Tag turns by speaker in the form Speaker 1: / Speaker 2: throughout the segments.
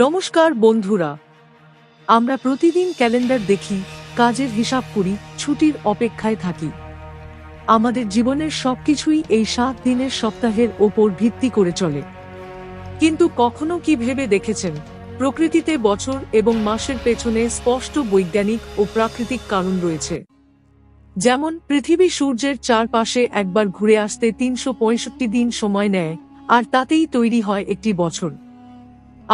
Speaker 1: নমস্কার বন্ধুরা, আমরা প্রতিদিন ক্যালেন্ডার দেখি, কাজের হিসাব করি, ছুটির অপেক্ষায় থাকি। আমাদের জীবনের সবকিছুই এই 7 দিনের সপ্তাহের ওপর ভিত্তি করে চলে। কিন্তু কখনো কি ভেবে দেখেছেন, প্রকৃতিতে বছর এবং মাসের পেছনে স্পষ্ট বৈজ্ঞানিক ও প্রাকৃতিক কারণ রয়েছে। যেমন পৃথিবী সূর্যের চারপাশে একবার ঘুরে আসতে 365 দিন সময় নেয়, আর তাতেই তৈরি হয় একটি বছর।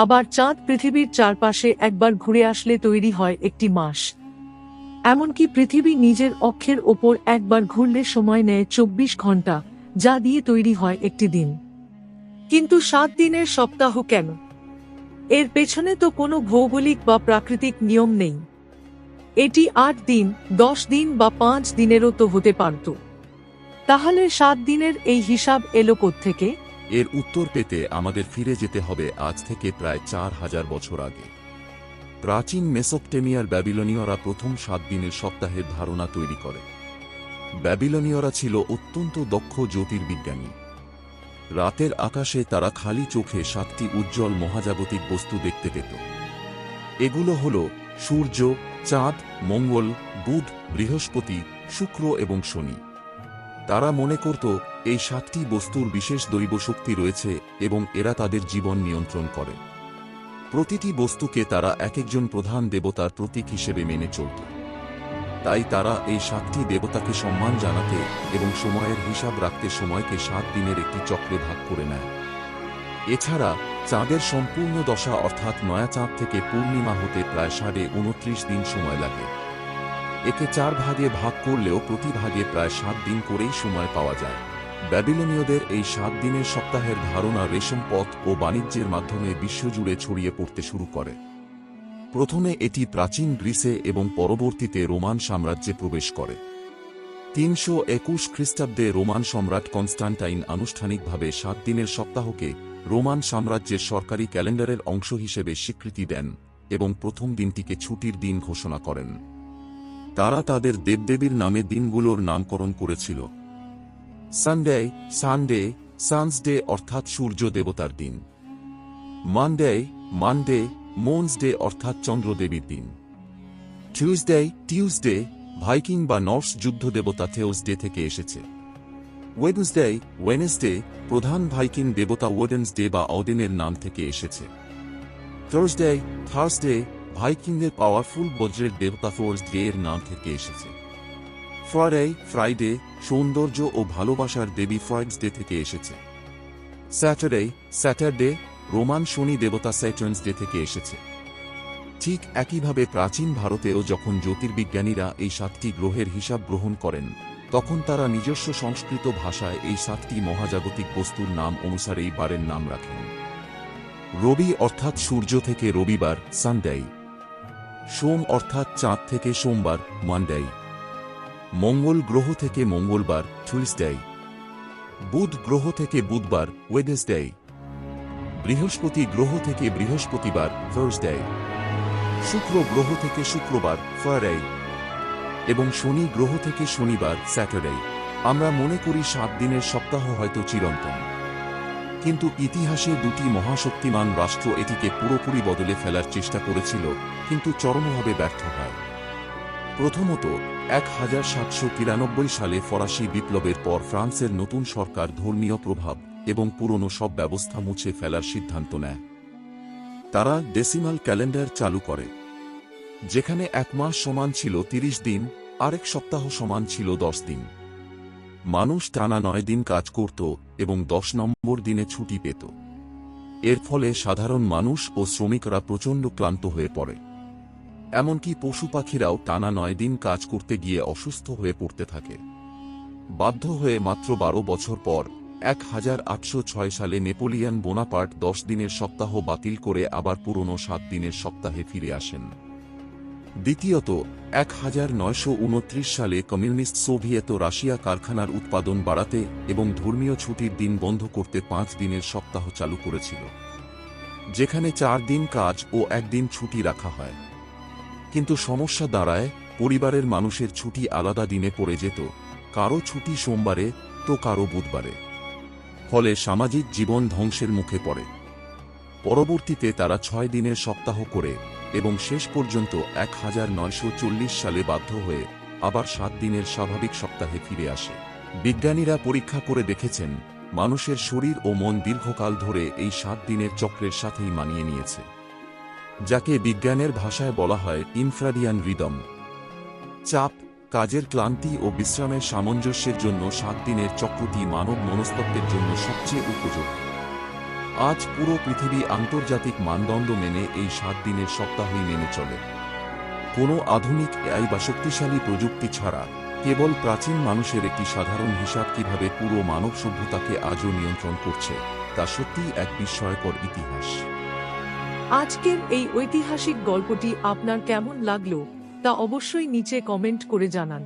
Speaker 1: আবার চাঁদ পৃথিবীর চারপাশে একবার ঘুরে আসলে তৈরি হয় একটি মাস। এমনকি পৃথিবী নিজের অক্ষের ওপর একবার ঘুরলে সময় নেয় 24 ঘন্টা, যা দিয়ে তৈরি হয় একটি দিন। কিন্তু 7 দিনের সপ্তাহ কেন? এর পেছনে তো কোনো ভৌগোলিক বা প্রাকৃতিক নিয়ম নেই। এটি 8 দিন, 10 দিন বা 5 দিনেরও তো হতে পারত। তাহলে 7 দিনের এই হিসাব এলো কোত্থেকে?
Speaker 2: এর উত্তর পেতে আমাদের ফিরে যেতে হবে আজ থেকে প্রায় 4000 বছর আগে। প্রাচীন মেসোপটেমিয়ার ব্যাবিলনীয়রা প্রথম 7 দিনের সপ্তাহের ধারণা তৈরি করে। ব্যাবিলনীয়রা ছিল অত্যন্ত দক্ষ জ্যোতির্বিজ্ঞানী। রাতের আকাশে তারা খালি চোখে 7টি উজ্জ্বল মহাজাগতিক বস্তু দেখতে পেত। এগুলো হল সূর্য, চাঁদ, মঙ্গল, বুধ, বৃহস্পতি, শুক্র এবং শনি। তারা মনে করত এই 7টি বস্তুর বিশেষ দৈব শক্তি রয়েছে এবং এরা তাদের জীবন নিয়ন্ত্রণ করে। প্রতিটি বস্তুকে তারা একজন প্রধান দেবতার প্রতীক হিসেবে মেনে চলত। তাই তারা এই 7টি দেবতাকে সম্মান জানাতে এবং সময়ের হিসাব রাখতে সময়কে 7 দিনের একটি চক্রে ভাগ করে নেয়। এছাড়া চাঁদের সম্পূর্ণ দশা অর্থাৎ নয়া চাঁদ থেকে পূর্ণিমা হতে প্রায় 29.5 দিন সময় লাগে। একে 4 ভাগে ভাগ করলেও প্রতি ভাগে প্রায় 7 দিন করেই সময় পাওয়া যায়। ব্যাবিলনীয়দের এই 7 দিনের সপ্তাহের ধারণা রেশম পথ ও বাণিজ্যের মাধ্যমে বিশ্বজুড়ে ছড়িয়ে পড়তে শুরু করে। প্রথমে এটি প্রাচীন গ্রিসে এবং পরবর্তীতে রোমান সাম্রাজ্যে প্রবেশ করে। 321 খ্রিস্টাব্দে রোমান সম্রাট কনস্টান্টাইন আনুষ্ঠানিকভাবে 7 দিনের সপ্তাহকে রোমান সাম্রাজ্যের সরকারি ক্যালেন্ডারের অংশ হিসেবে স্বীকৃতি দেন এবং প্রথম দিনটিকে ছুটির দিন ঘোষণা করেন। তারা তাদের দেবদেবীর নামে দিনগুলোর নামকরণ করেছিল। সানডে, সানডে, সানসডে অর্থাৎ সূর্য দেবতার দিন। মানডে, মানডে, মোনসডে অর্থাৎ চন্দ্রদেবীর দিন। টিউজডে, টিউজডে, ভাইকিং বা নর্স যুদ্ধ দেবতা থেওসডে থেকে এসেছে। ওয়েডনেসডে, ওয়েনেসডে, প্রধান ভাইকিং দেবতা ওয়েডেন্সডে বা অডেনের নাম থেকে এসেছে। থার্সডে, থার্সডে, ভাইকিংদের পাওয়ারফুল বজ্রের দেবতা থোর্সডে এর নাম থেকে এসেছে। ফ্রাইডে, ফ্রাইডে, সৌন্দর্য ও ভালোবাসার দেবী ফ্রাইডসডে থেকে এসেছে। স্যাটারডে, স্যাটারডে, রোমান শনি দেবতা স্যাটার্নসডে থেকে এসেছে। ঠিক একইভাবে প্রাচীন ভারতেও যখন জ্যোতির্বিজ্ঞানীরা এই 7টি গ্রহের হিসাব গ্রহণ করেন, তখন তারা নিজস্ব সংস্কৃত ভাষায় এই 7টি মহাজাগতিক বস্তুর নাম অনুসারেই বারের নাম রাখেন। রবি অর্থাৎ সূর্য থেকে রবিবার, সানডে। সোম অর্থাৎ চাঁদ থেকে সোমবার, মানডে। মঙ্গল গ্রহ থেকে মঙ্গলবার, টিউজডে। বুধ গ্রহ থেকে বুধবার, ওয়েডনেসডে। বৃহস্পতি গ্রহ থেকে বৃহস্পতিবার, থার্সডে। শুক্র গ্রহ থেকে শুক্রবার, ফ্রাইডে। এবং শনি গ্রহ থেকে শনিবার, স্যাটারডে। আমরা মনে করি 7 দিনের সপ্তাহ হয়তো চিরন্তন। কিন্তু ইতিহাসে দুটি মহাশক্তিমান রাষ্ট্র এটিকে পুরোপুরি বদলে ফেলার চেষ্টা করেছিল, কিন্তু চরমভাবে ব্যর্থ হয়। প্রথমত 1793 সালে ফরাসি বিপ্লবের পর ফ্রান্সের নতুন সরকার ধর্মীয় প্রভাব এবং পুরনো সব ব্যবস্থা মুছে ফেলার সিদ্ধান্ত নেয়। তারা ডেসিমাল ক্যালেন্ডার চালু করে, যেখানে 1 মাস সমান ছিল 30 দিন, আরেক সপ্তাহ সমান ছিল 10 দিন। মানুষ টানা 9 দিন কাজ করত এবং 10 নম্বর দিনে ছুটি পেত। এর ফলে সাধারণ মানুষ ও শ্রমিকরা প্রচণ্ড ক্লান্ত হয়ে পড়ে। এমনকি পশু পাখিরাও টানা 9 দিন কাজ করতে গিয়ে অসুস্থ হয়ে পড়তে থাকে। বাধ্য হয়ে মাত্র 12 বছর পর 1806 সালে নেপোলিয়ন বোনাপার্ট 10 দিনের সপ্তাহ বাতিল করে আবার পুরনো 7 দিনের সপ্তাহে ফিরে আসেন। দ্বিতীয়ত 1929 সালে কমিউনিস্ট সোভিয়েত রাশিয়া কারখানার উৎপাদন বাড়াতে এবং ধর্মীয় ছুটির দিন বন্ধ করতে 5 দিনের সপ্তাহ চালু করেছিল, যেখানে 4 দিন কাজ ও 1 দিন ছুটি রাখা হয়। কিন্তু সমস্যা দাঁড়ায়, পরিবারের মানুষের ছুটি আলাদা দিনে পড়ে যেত, কারো ছুটি সোমবারে তো কারো বুধবারে। ফলে সামাজিক জীবন ধ্বংসের মুখে পড়ে। পরবর্তীতে তারা 6 দিনের সপ্তাহ করে এবং শেষ পর্যন্ত 1940 সালে বাধ্য হয়ে আবার 7 দিনের স্বাভাবিক সপ্তাহে ফিরে আসে। বিজ্ঞানীরা পরীক্ষা করে দেখেছেন মানুষের শরীর ও মন দীর্ঘকাল ধরে এই 7 দিনের চক্রের সাথেই মানিয়ে নিয়েছে, যাকে বিজ্ঞানের ভাষায় বলা হয় ইনফ্রাডিয়ান রিদম। চাপ, কাজের ক্লান্তি ও বিশ্রামের সামঞ্জস্যের জন্য 7 দিনের চক্রটি মানব মনস্তত্ত্বের জন্য সবচেয়ে উপযোগী। আজ পুরো পৃথিবী আন্তর্জাতিক মানদণ্ড মেনে এই 7 দিনের সপ্তাহই মেনে চলে। কোনো আধুনিক এআই বা শক্তিশালী প্রযুক্তি ছাড়া কেবল প্রাচীন মানুষের একটি সাধারণ হিসাব কিভাবে পুরো মানব সভ্যতাকে আজও নিয়ন্ত্রণ করছে, তা সত্যিই এক বিস্ময়কর ইতিহাস।
Speaker 1: আজকের এই ঐতিহাসিক গল্পটি আপনার কেমন লাগলো তা অবশ্যই নিচে কমেন্ট করে জানান।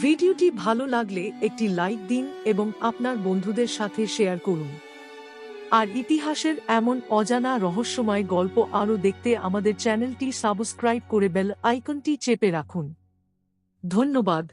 Speaker 1: ভিডিওটি ভালো লাগলে একটি লাইক দিন এবং আপনার বন্ধুদের সাথে শেয়ার করুন। আর ইতিহাসের এমন অজানা রহস্যময় গল্প আরও দেখতে আমাদের চ্যানেলটি সাবস্ক্রাইব করে বেল আইকনটি চেপে রাখুন। ধন্যবাদ।